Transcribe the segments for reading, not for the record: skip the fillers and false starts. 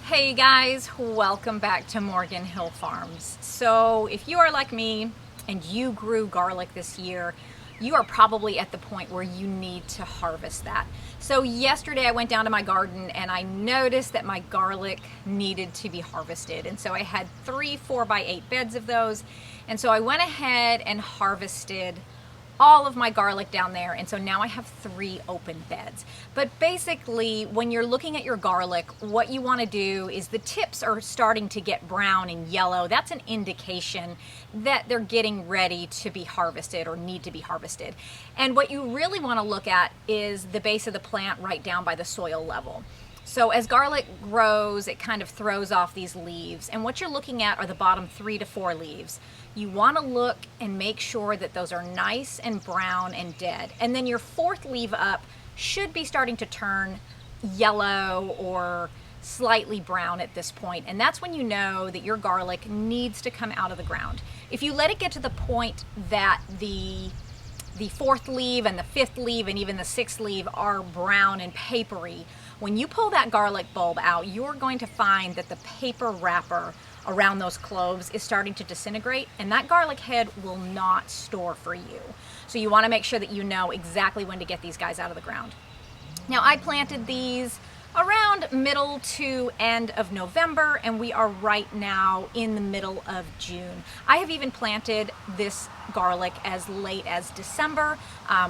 Hey guys, welcome back to Morgan Hill Farms. So if you are like me and you grew garlic this year, you are probably at the point where you need to harvest that. So yesterday I went down to my garden and I noticed that my garlic needed to be harvested. And so I had 3 4x8 beds of those. And so I went ahead and harvested all of my garlic down there, and so now I have 3 open beds. But basically, when you're looking at your garlic, what you want to do is the tips are starting to get brown and yellow. That's an indication that they're getting ready to be harvested or need to be harvested. And what you really want to look at is the base of the plant right down by the soil level. So as garlic grows, it kind of throws off these leaves, and what you're looking at are the bottom 3 to 4 leaves. You want to look and make sure that those are nice and brown and dead. And then your 4th leaf up should be starting to turn yellow or slightly brown at this point, and that's when you know that your garlic needs to come out of the ground. If you let it get to the point that the 4th leaf and the 5th leaf and even the 6th leaf are brown and papery, when you pull that garlic bulb out, you're going to find that the paper wrapper around those cloves is starting to disintegrate, and that garlic head will not store for you. So you want to make sure that you know exactly when to get these guys out of the ground. Now, I planted these around middle to end of November, and we are right now in the middle of June. I have even planted this garlic as late as December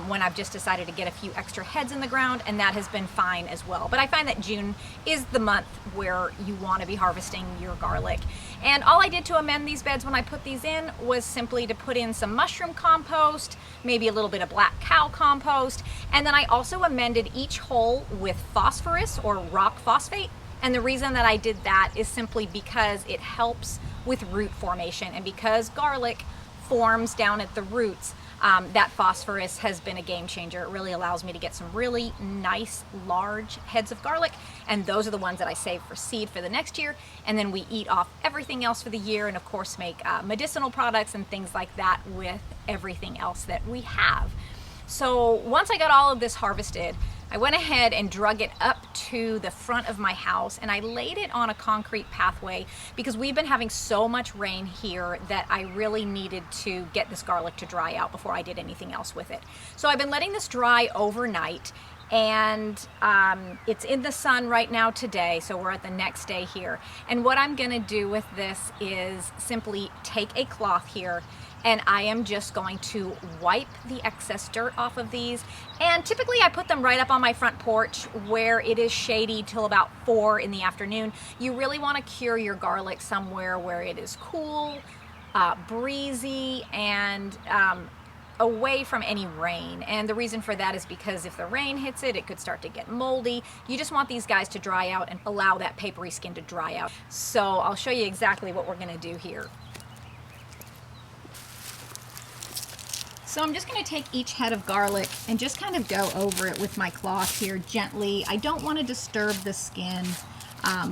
when I've just decided to get a few extra heads in the ground, and that has been fine as well. But I find that June is the month where you want to be harvesting your garlic. And all I did to amend these beds when I put these in was simply to put in some mushroom compost, maybe a little bit of black cow compost, and then I also amended each hole with phosphorus or rock phosphate. And the reason that I did that is simply because it helps with root formation, and because garlic forms down at the roots, that phosphorus has been a game changer. It really allows me to get some really nice large heads of garlic, and those are the ones that I save for seed for the next year, and then we eat off everything else for the year, and of course make medicinal products and things like that with everything else that we have. So once I got all of this harvested, I went ahead and drug it up to the front of my house, and I laid it on a concrete pathway because we've been having so much rain here that I really needed to get this garlic to dry out before I did anything else with it. So I've been letting this dry overnight, and it's in the sun right now today, so we're at the next day here. And what I'm gonna do with this is simply take a cloth here, and I am just going to wipe the excess dirt off of these. And typically I put them right up on my front porch where it is shady till about 4 in the afternoon. You really want to cure your garlic somewhere where it is cool, breezy, and away from any rain. And the reason for that is because if the rain hits it, it could start to get moldy. You just want these guys to dry out and allow that papery skin to dry out. So I'll show you exactly what we're going to do here. So I'm just going to take each head of garlic and just kind of go over it with my cloth here gently. I don't want to disturb the skin,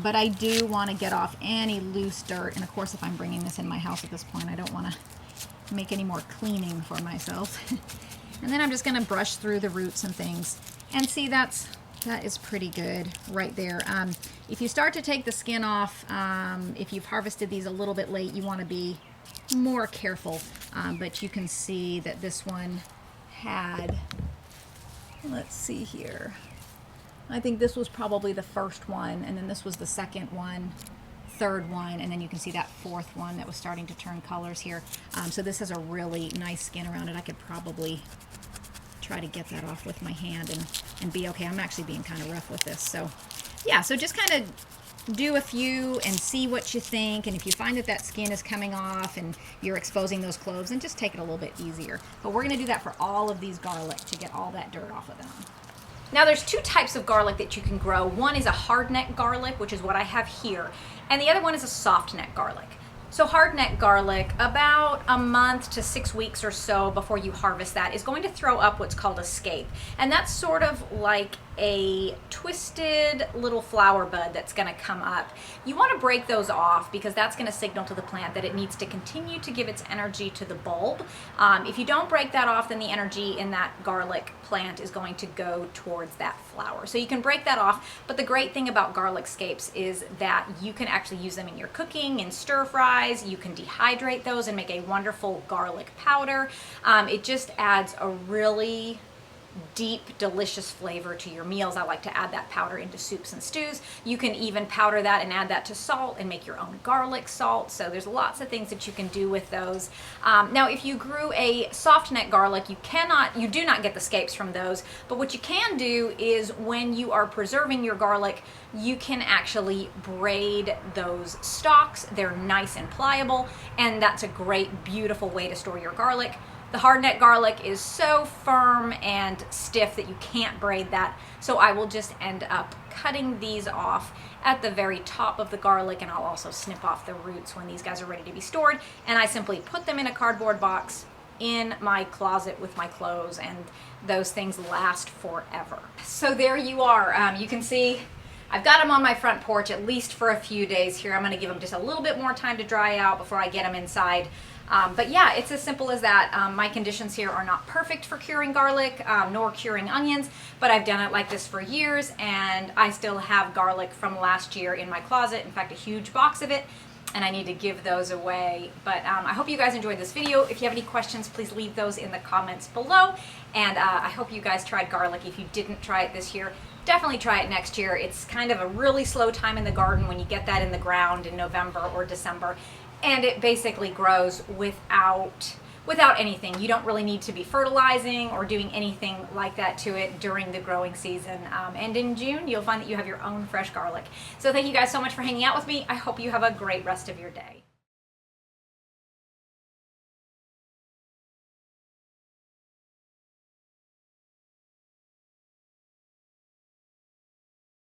but I do want to get off any loose dirt. And of course, if I'm bringing this in my house at this point, I don't want to make any more cleaning for myself. And then I'm just going to brush through the roots and things. And see, that is pretty good right there. If you start to take the skin off, if you've harvested these a little bit late, you want to be more careful, but you can see that this one had, let's see here, I think this was probably the first one, and then this was the second one, third one, and then you can see that 4th one that was starting to turn colors here. So this has a really nice skin around it. I could probably try to get that off with my hand and be okay. I'm actually being kind of rough with this. So yeah, so just kind of do a few and see what you think, and if you find that skin is coming off and you're exposing those cloves, then just take it a little bit easier. But we're going to do that for all of these garlic to get all that dirt off of them. Now there's 2 types of garlic that you can grow. One is a hardneck garlic, which is what I have here, and the other one is a soft neck garlic. So hardneck garlic, about a month to 6 weeks or so before you harvest that, is going to throw up what's called a scape. And that's sort of like a twisted little flower bud that's going to come up. You want to break those off because that's going to signal to the plant that it needs to continue to give its energy to the bulb. If you don't break that off, then the energy in that garlic plant is going to go towards that flower. So you can break that off, but the great thing about garlic scapes is that you can actually use them in your cooking, in stir fries. You can dehydrate those and make a wonderful garlic powder. It just adds a really deep, delicious flavor to your meals. I like to add that powder into soups and stews. You can even powder that and add that to salt and make your own garlic salt. So there's lots of things that you can do with those. Now, if you grew a soft neck garlic, you do not get the scapes from those. But what you can do is when you are preserving your garlic, you can actually braid those stalks. They're nice and pliable, and that's a great, beautiful way to store your garlic. The hard neck garlic is so firm and stiff that you can't braid that, so I will just end up cutting these off at the very top of the garlic, and I'll also snip off the roots when these guys are ready to be stored, and I simply put them in a cardboard box in my closet with my clothes, and those things last forever. So there you are. You can see I've got them on my front porch at least for a few days here. I'm going to give them just a little bit more time to dry out before I get them inside. But yeah, it's as simple as that. My conditions here are not perfect for curing garlic, nor curing onions, but I've done it like this for years, and I still have garlic from last year in my closet. In fact, a huge box of it, and I need to give those away. But I hope you guys enjoyed this video. If you have any questions, please leave those in the comments below. And I hope you guys tried garlic. If you didn't try it this year, definitely try it next year. It's kind of a really slow time in the garden when you get that in the ground in November or December. And it basically grows without anything. You don't really need to be fertilizing or doing anything like that to it during the growing season. And in June, you'll find that you have your own fresh garlic. So thank you guys so much for hanging out with me. I hope you have a great rest of your day.